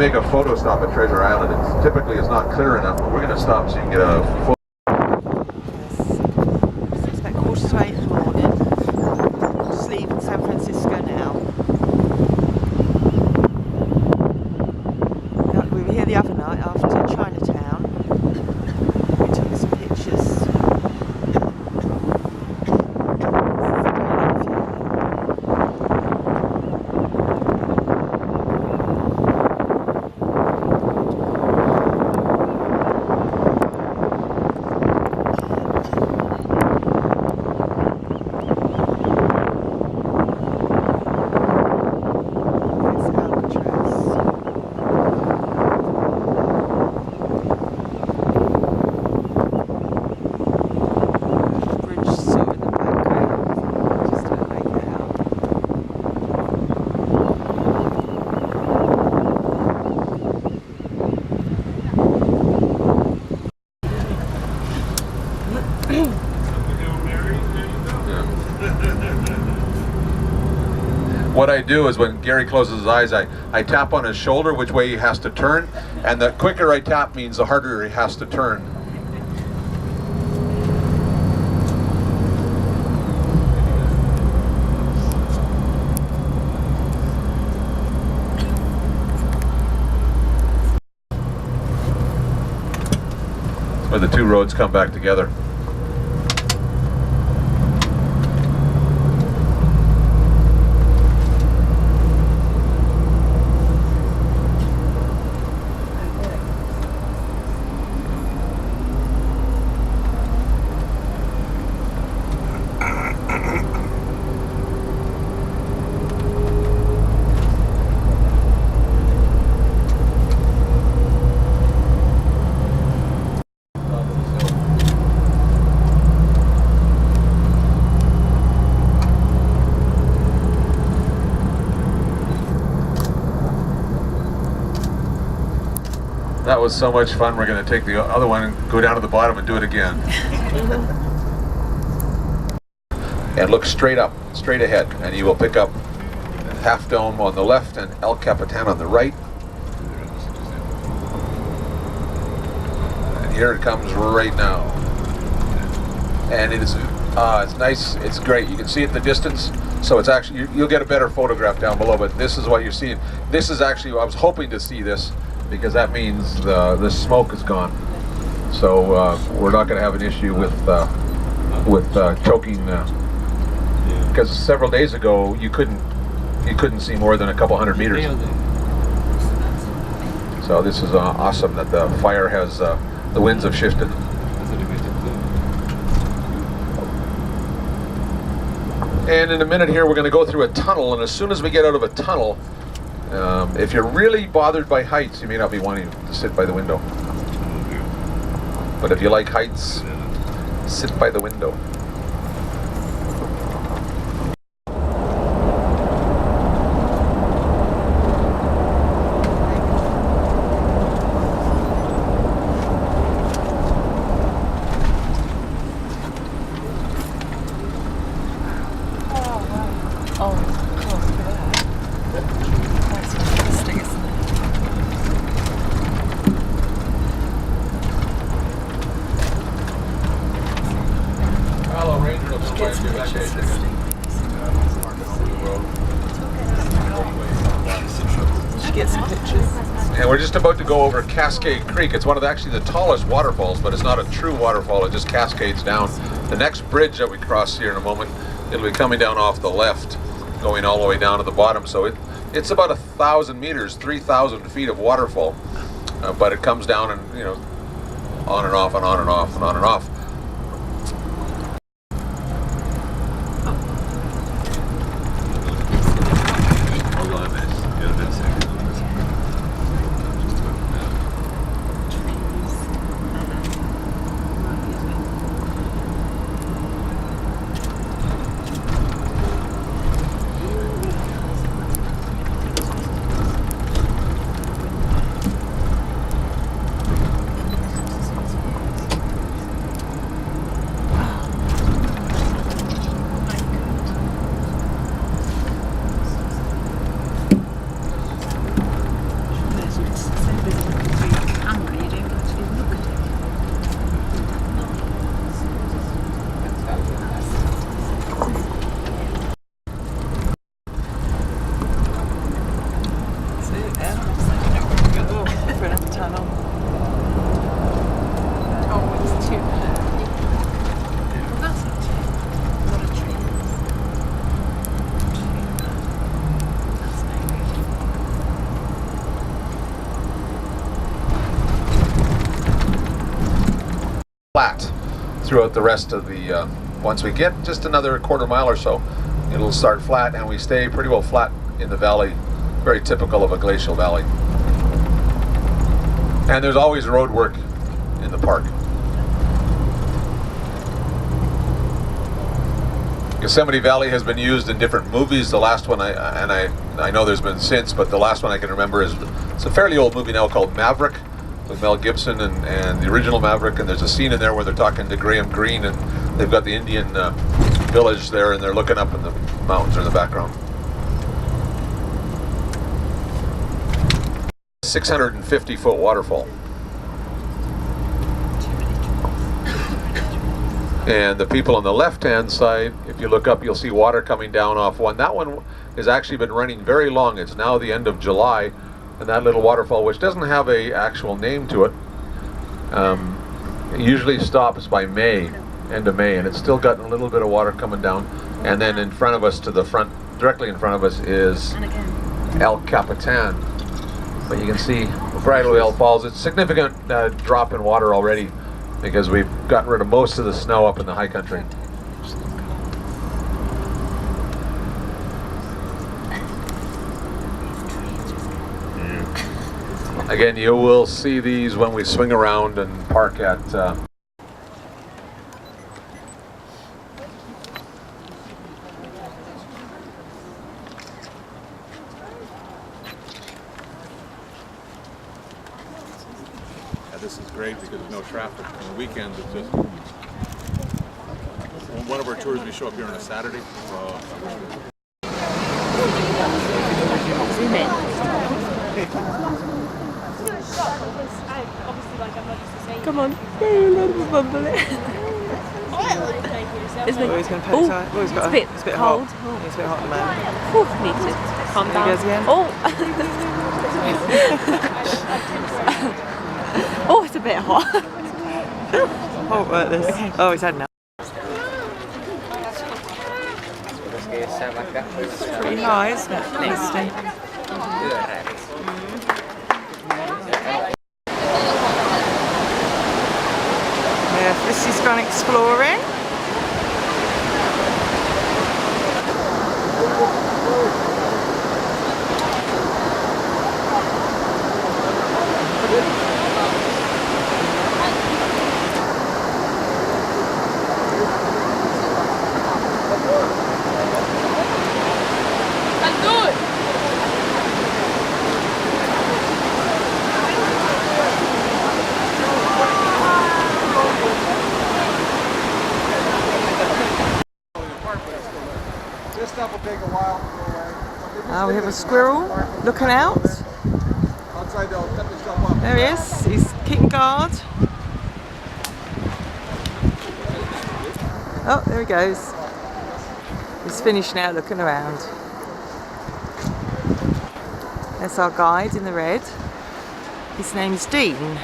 make a photo stop at Treasure Island. It's typically it's not clear enough, but we're going to stop so you can get a photo. Yes. It's about 8:15 in the morning. Just leaving San Francisco now. We were here the other night after Chinatown. We took some pictures. What I do is when Gary closes his eyes, I tap on his shoulder which way he has to turn, and the quicker I tap means the harder he has to turn. Where the two roads come back together. That was so much fun. We're going to take the other one and go down to the bottom and do it again. And look straight up, straight ahead, and you will pick up Half Dome on the left and El Capitan on the right. And here it comes right now. And it is, it's nice, it's great. You can see it in the distance. So it's actually, you'll get a better photograph down below, but this is what you're seeing. This is actually, I was hoping to see this, because that means the smoke is gone. So we're not going to have an issue with choking. Because several days ago you couldn't see more than a couple hundred meters. So this is awesome that the fire has the winds have shifted. And in a minute here we're going to go through a tunnel, and as soon as we get out of a tunnel, if you're really bothered by heights, you may not be wanting to sit by the window. But if you like heights, sit by the window. Get some pictures. And we're just about to go over Cascade Creek. It's one of actually the tallest waterfalls, but it's not a true waterfall. It just cascades down. The next bridge that we cross here in a moment, it'll be coming down off the left, going all the way down to the bottom. So it's about 1,000 meters, 3,000 feet of waterfall, but it comes down and on and off and on and off and on and off. throughout the rest of the, once we get just another quarter mile or so, it'll start flat, and we stay pretty well flat in the valley, very typical of a glacial valley. And there's always road work in the park. Yosemite Valley has been used in different movies. The last one, I know there's been since, but the last one I can remember is, it's a fairly old movie now called Maverick, with Mel Gibson and the original Maverick, and there's a scene in there where they're talking to Graham Greene, and they've got the Indian village there, and they're looking up, and the mountains are in the background. 650-foot waterfall. And the people on the left-hand side, if you look up, you'll see water coming down off one. That one has actually been running very long. It's now the end of July, and that little waterfall, which doesn't have a actual name to it, it usually stops by May, end of May, and it's still got a little bit of water coming down. And then in front of us, to the front, directly in front of us, is El Capitan. But you can see Bridal Veil Falls. It's a significant drop in water already, because we've gotten rid of most of the snow up in the high country. Again, you will see these when we swing around and park at this is great because there's no traffic. On the weekends, it's just one of our tours. We show up here on a Saturday. Zoom in. Come on. Isn't it? Oh, he's going to poke tight. Oh, it's a bit cold. Hot. It's a bit hot at the moment. Need to calm down. There he goes again. Oh. Oh, it's a bit hot. Oh, right, this. Oh, he's had enough. It's pretty high, isn't it? Interesting. Yeah, this is gone exploring. This stuff will take a while to go away. We have a squirrel looking out. Outside they'll cut this stuff up. There he is. He's keeping guard. Oh, there he goes. He's finished now looking around. That's our guide in the red. His name's Dean.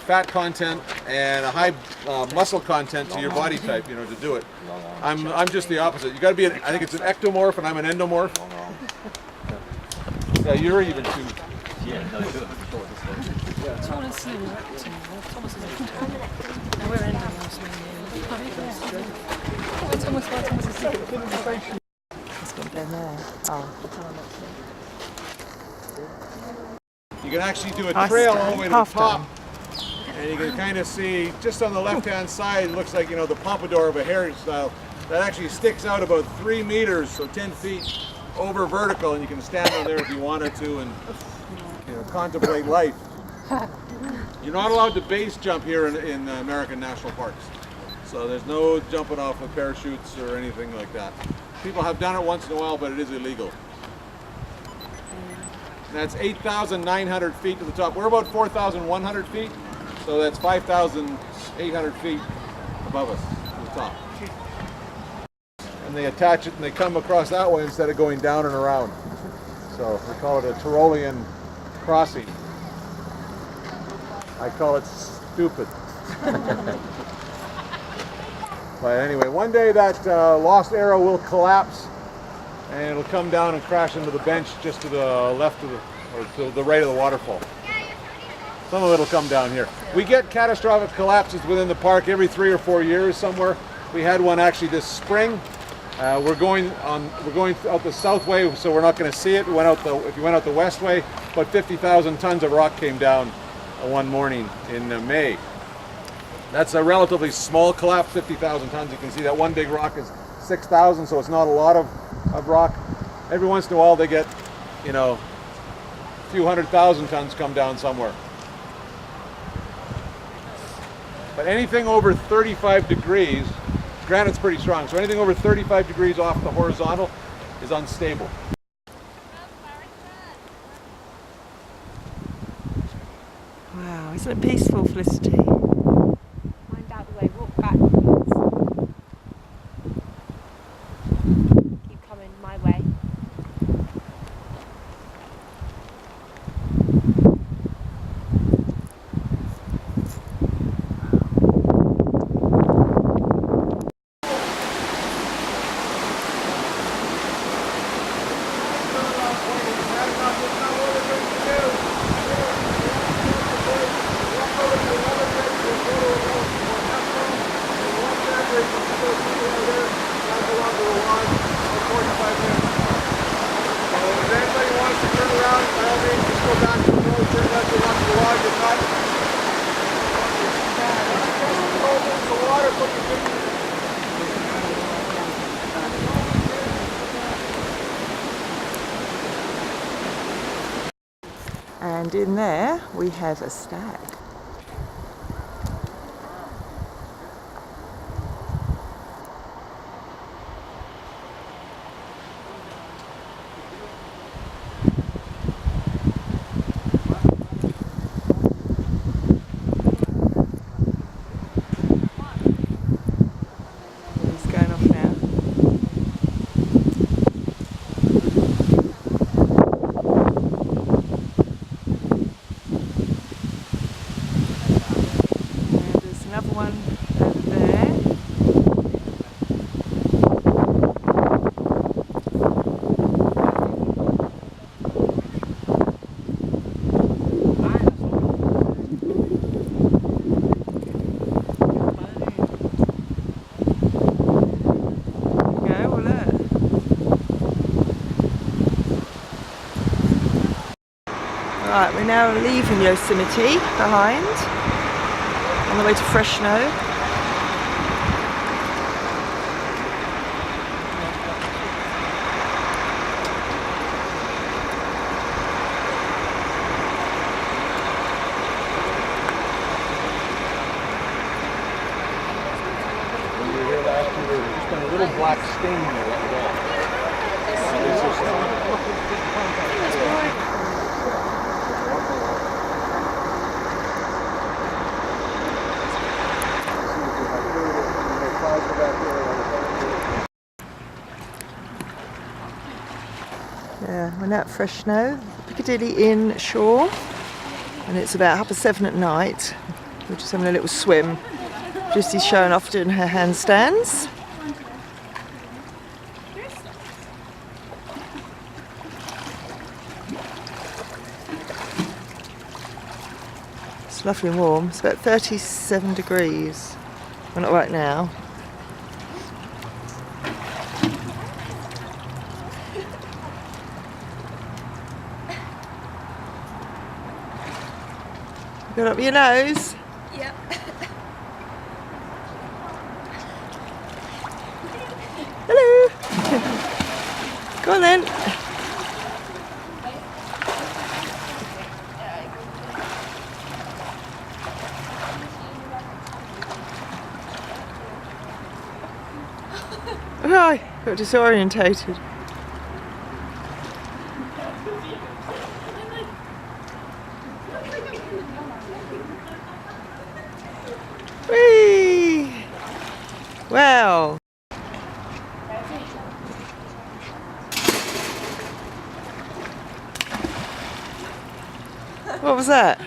Fat content and a high muscle content to your body type, you know, to do it. I'm just the opposite. You got to be. I think it's an ectomorph, and I'm an endomorph. Yeah, you're even too. Yeah, no, Tall and slim. Thomas is and we're endomorphs. It's almost like Thomas is secret. It's gone down there. Oh. You can actually do a Nice trail done. all the way to Half the top. done. And you can kind of see, just on the left-hand side, it looks like, you know, the pompadour of a hairstyle. That actually sticks out about 3 meters, so 10 feet over vertical, and you can stand on there if you wanted to and, you know, contemplate life. You're not allowed to base jump here in American national parks. So there's no jumping off with parachutes or anything like that. People have done it once in a while, but it is illegal. That's 8,900 feet to the top. We're about 4,100 feet. So that's 5,800 feet above us to the top. And they attach it and they come across that way instead of going down and around. So we call it a Tyrolean crossing. I call it stupid. But anyway, one day that lost arrow will collapse and it'll come down and crash into the bench just to the left of the, or to the right of the waterfall. Some of it will come down here. We get catastrophic collapses within the park every 3 or 4 years somewhere. We had one actually this spring. We're going out the south way, so we're not going to see it. If you went out the west way, about 50,000 tons of rock came down one morning in May. That's a relatively small collapse, 50,000 tons. You can see that one big rock is 6,000, so it's not a lot of rock. Every once in a while they get, you know, a few 100,000 tons come down somewhere. But anything over 35 degrees, granite's pretty strong, so anything over 35 degrees off the horizontal is unstable. Wow, isn't it peaceful, Felicity? Find out the way, walk backwards. Keep coming my way. And in there we have a stag. He's going off now. Another one over there. There you go, well look. Right, we're now leaving Yosemite behind. On the way to Fresno. When we were here last year, there's just been a little black stain there at the wall. Yeah, we're now at Fresno, Piccadilly Inn Shore, and it's about 7:30 at night. We're just having a little swim. Jesse's showing off doing her handstands. It's lovely and warm. It's about 37 degrees. Well, not right now. Got up your nose? Yep. Hello. Go on then. Right, got disorientated. Whee! Wow. What was that?